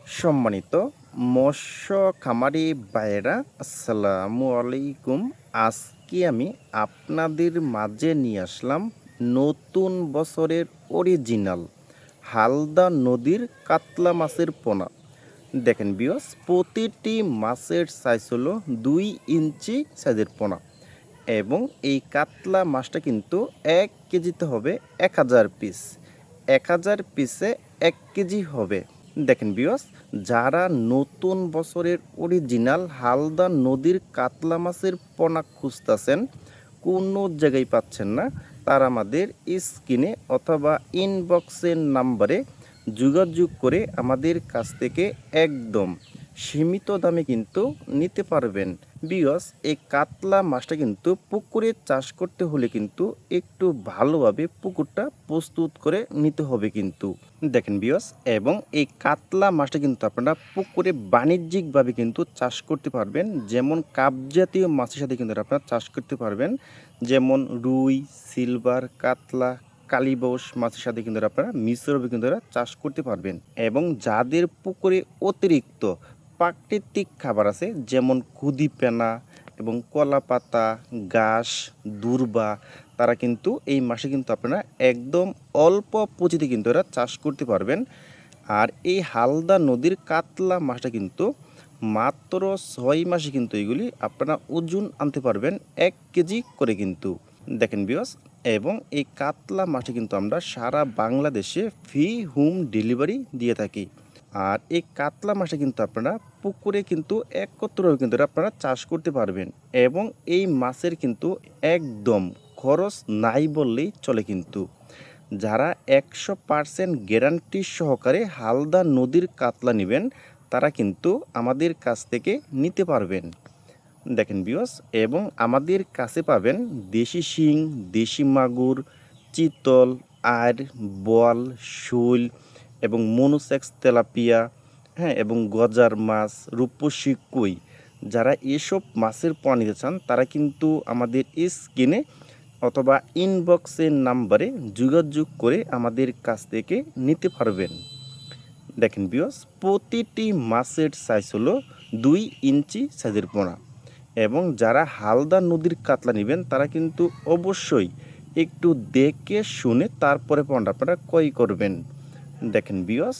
সম্মানিত মৎস্য খামারি ভাইয়েরা, আসসালামু আলাইকুম। আজকে আমি আপনাদের মাঝে নিয়ে আসলাম নতুন বছরের অরিজিনাল হালদা নদীর কাতলা মাছের পোনা। দেখেন বিয়স, প্রতিটি মাছের সাইজ হলো 2 ইঞ্চি সাইজের পোনা এবং এই কাতলা মাছটা কিন্তু 1 কেজিতে হবে 1000 পিস। 1000 পিসে 1 কেজি হবে। দেখেন বিয়স, যারা নতুন বছরের অরিজিনাল হালদা নদীর কাতলা মাছের পোনা খুঁজতেছেন, কোনো জায়গায় পাচ্ছেন না, তারা আমাদের স্ক্রিনে অথবা ইনবক্সের নাম্বারে যোগাযোগ করে আমাদের কাছ থেকে একদম সীমিত দামে কিন্তু নিতে পারবেন। বিকজ এই কাতলা মাছটা কিন্তু পুকুরে চাষ করতে হলে কিন্তু একটু ভালোভাবে পুকুরটা প্রস্তুত করে নিতে হবে কিন্তু। দেখেন বিয়স, এবং এই কাতলা মাছটা কিন্তু আপনারা পুকুরে বাণিজ্যিকভাবে কিন্তু চাষ করতে পারবেন। যেমন কাপ জাতীয় মাছের সাথে কিন্তু আপনারা চাষ করতে পারবেন, যেমন রুই, সিলভার, কাতলা, কালীবাউস মাছের সাথে কিন্তু আপনারা মিশ্রভাবে কিন্তু চাষ করতে পারবেন। এবং যাদের পুকুরে অতিরিক্ত প্রাকৃতিক খাবার আছে, যেমন কুদিপেনা এবং কলাপাতা, ঘাস, দূর্বা, তারা কিন্তু এই মাসে কিন্তু আপনারা একদম অল্প পুঁজিতে কিন্তু এরা চাষ করতে পারবেন। আর এই হালদা নদীর কাতলা মাছটা কিন্তু মাত্র 6 মাসে কিন্তু এগুলি আপনারা ওজন আনতে পারবেন 1 কেজি করে কিন্তু। দেখেন বিয়স, এবং এই কাতলা মাছটা কিন্তু আমরা সারা বাংলাদেশে ফ্রি হোম ডেলিভারি দিয়ে থাকি। আর এই কাতলা মাছটা কিন্তু আপনারা পুকুরে কিন্তু একত্রভাবে কিন্তু আপনারা চাষ করতে পারবেন। এবং এই মাছের কিন্তু একদম খরচ নাই বললেই চলে কিন্তু। যারা 100% গ্যারান্টি সহকারে হালদা নদীর কাতলা নেবেন, তারা কিন্তু আমাদের কাছ থেকে নিতে পারবেন। দেখেন বিয়স, এবং আমাদের কাছে পাবেন দেশি শিং, দেশি মাগুর, চিতল, আর, বোয়াল, শৈল এবং মনোসেক্স তেলাপিয়া, হ্যাঁ, এবং গজার মাছ, রূপসী কই। যারা এসব মাছের পোনা নিতে চান, তারা কিন্তু আমাদের স্ক্রিনে অথবা ইনবক্সের নাম্বারে যোগাযোগ করে আমাদের কাছ থেকে নিতে পারবেন। দেখেন বিয়স, প্রতিটি মাছের সাইজ হলো 2 ইঞ্চি সাইজের পোনা। এবং যারা হালদা নদীর কাতলা নেবেন, তারা কিন্তু অবশ্যই একটু দেখে শুনে তারপরে পোনাটা আপনারা ক্রয় করবেন। দেখেন বিয়স,